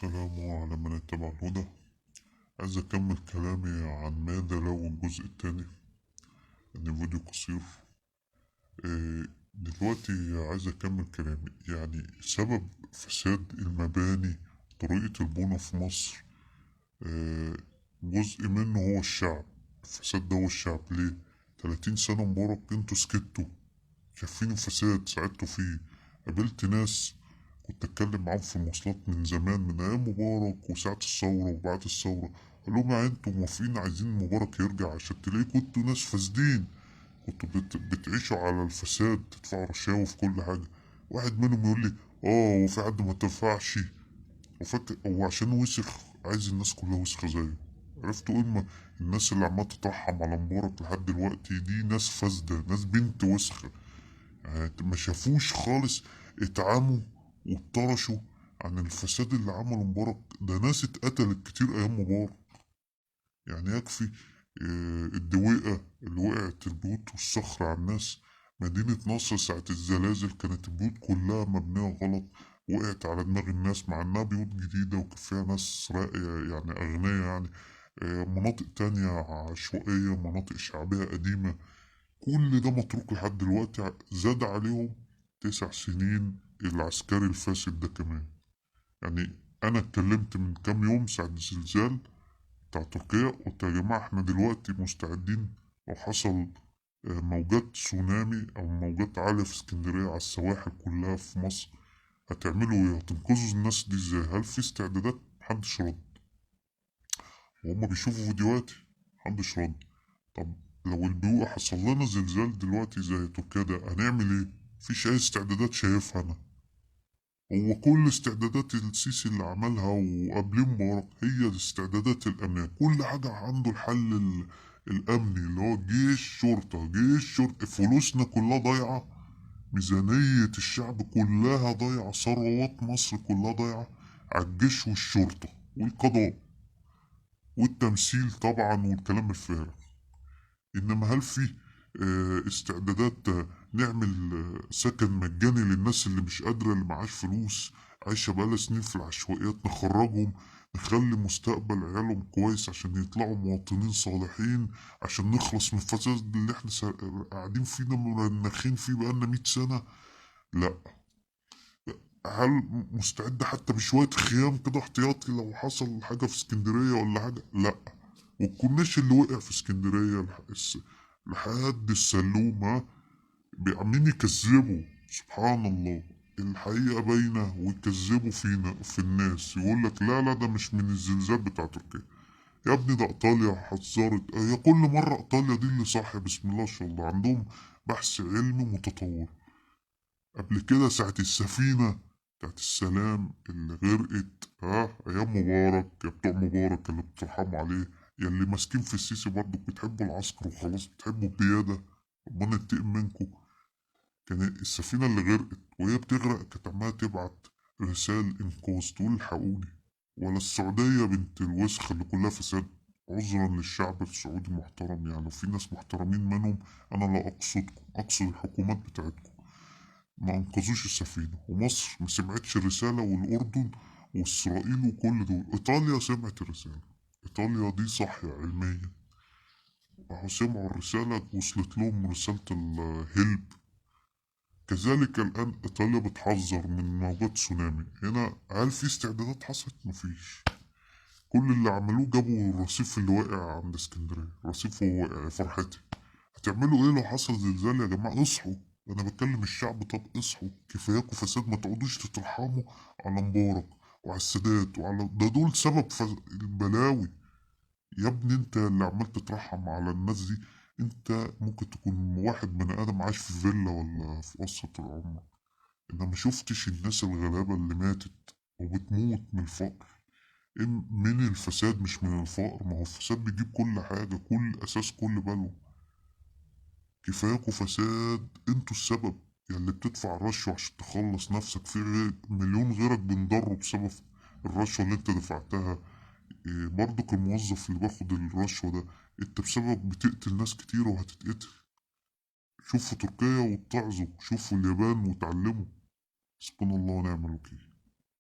والسلام على من اتبع الهدى. عايز أكمل كلامي عن ماذا لو الجزء التاني، إن فيديو قصير. دلوقتي عايز أكمل كلامي، يعني سبب فساد المباني، طريقة البنى في مصر. آه، جزء منه هو الشعب. الفساد ده هو الشعب. ليه؟ 30 سنة مبارك انتوا سكتوا، شايفين الفساد ساعدتوا فيه. قابلت ناس كنت اتكلم معاهم في المواصلات من زمان، من ايام مبارك وساعة الثورة وبعد الثورة، قال لهم يعني انتوا موافقين عايزين مبارك يرجع عشان تلاقي كنتوا ناس فاسدين، كنتوا بتعيشوا على الفساد، تدفعوا رشاوى في كل حاجة. واحد منهم يقول لي اه وفي حد ما تنفعش، وفاكر هو عشان وسخ عايز الناس كلها وسخة زيه. عرفتوا اما الناس اللي عمالة تطحم على مبارك لحد دلوقتي دي ناس فاسدة، ناس بنت وسخة. يعني ما شافوش خالص، اتعاموا واتطرشوا عن الفساد اللي عمله مبارك. ده ناس اتقتلت كتير ايام مبارك. يعني يكفي الدويقة اللي وقعت البيوت والصخر على الناس. مدينة نصر ساعة الزلازل كانت البيوت كلها مبنية غلط، وقعت على دماغ الناس مع انها بيوت جديدة وكان فيها ناس راقية يعني أغنياء يعني. مناطق تانية عشوائية، مناطق شعبية قديمة، كل ده متروك لحد دلوقتي. زاد عليهم 9 سنين العسكري الفاسد ده كمان. يعني أنا اتكلمت من كام يوم ساعة الزلزال بتاع تركيا، قلت يا جماعة احنا دلوقتي مستعدين لو حصل موجات تسونامي أو موجات عالية في اسكندرية على السواحل كلها في مصر، هتعملوا ايه؟ هتنقذوا الناس دي ازاي؟ هل في استعدادات؟ محدش رد. وهما بيشوفوا فيديوهاتي، محدش رد. طب لو البيئة حصل لنا زلزال دلوقتي زي تركيا ده هنعمل ايه؟ مفيش أي استعدادات شايفها أنا. هو كل استعدادات السيسي اللي عملها وقبليه مبارك هي استعدادات الأمان، كل حاجة عنده الحل الأمني اللي هو جيش شرطة، جيش شرطة. فلوسنا كلها ضايعة، ميزانية الشعب كلها ضايعة، ثروات مصر كلها ضايعة على الجيش والشرطة والقضاء والتمثيل طبعا والكلام الفارغ. انما هل في استعدادات نعمل سكن مجاني للناس اللي مش قادرة، اللي معاش فلوس، عايشة بقالها سنين في العشوائيات، نخرجهم، نخلي مستقبل عيالهم كويس عشان يطلعوا مواطنين صالحين، عشان نخلص من الفساد اللي احنا قاعدين فيه ده مرنخين فيه بقالنا 100 سنة؟ لا. هل مستعد حتى بشوية خيام كده احتياطي لو حصل حاجة في اسكندرية ولا حاجة؟ لا. والكورنيش اللي وقع في اسكندرية لحد السلومة عمالين يكذبوا. سبحان الله، الحقيقة باينة ويكذبوا فينا في الناس، يقول لك لا لا ده مش من الزلزال بتاع تركيا. يا ابني ده ايطاليا حذرت، هي كل مرة ايطاليا دي اللي صح. بسم الله ما شاء الله، عندهم بحث علمي متطور. قبل كده ساعة السفينة بتاعت السلام اللي غرقت، أيام مبارك، يا بتوع مبارك اللي بترحموا عليه، يا اللي ماسكين في السيسي برضه بتحبوا العسكر وخلاص، بتحبوا القيادة، ربنا ينتقم منكم. كان السفينة اللي غرقت وهي بتغرق كانت عمالة تبعت رسائل إنقاذ تقول الحقوني. ولا السعودية بنت الوسخ اللي كلها فساد. عذرا للشعب السعودي محترم، يعني وفي ناس محترمين منهم، أنا لا أقصدكم، أقصد الحكومات بتاعتكم، ما انقذوش السفينة. ومصر ما سمعتش الرسالة، والأردن وإسرائيل وكل دول. إيطاليا سمعت الرسالة، إيطاليا دي صاحية علميا، راحوا سمعوا الرسالة وصلت لهم رسالة الهلب. كذلك الآن إيطاليا بتحذر من موجات تسونامي. هنا هل في استعدادات حصلت؟ مفيش. كل اللي عملوه جابوا الرصيف اللي واقع عند اسكندرية، رصيف وهو واقع، يا فرحتي. هتعملوا ايه لو حصل زلزال يا جماعة؟ اصحوا. انا بكلم الشعب، طب اصحوا، كفاياكوا فساد، ما تقعدوش تترحموا على مبارك وعلى السادات وعلى ده، دول سبب البلاوي. يا ابني انت اللي عمال تترحم على الناس دي، انت ممكن تكون واحد بني ادم عايش في فيلا ولا في قصة العمر، انا ما شفتش الناس الغلابة اللي ماتت وبتموت من الفقر. من الفساد مش من الفقر. ما هو الفساد بيجيب كل حاجة، كل أساس كل بلوى. كفاياكوا فساد، انتوا السبب. اللي بتدفع الرشوة عشان تخلص نفسك، في مليون غيرك بينضروا بسبب الرشوة اللي انت دفعتها. برضك الموظف اللي باخد الرشوة ده، انت بسبب بتقتل ناس كتير وهتتقتل. شوفوا تركيا واتعظوا، شوفوا اليابان وتعلموا. حسبنا الله ونعم الوكيل.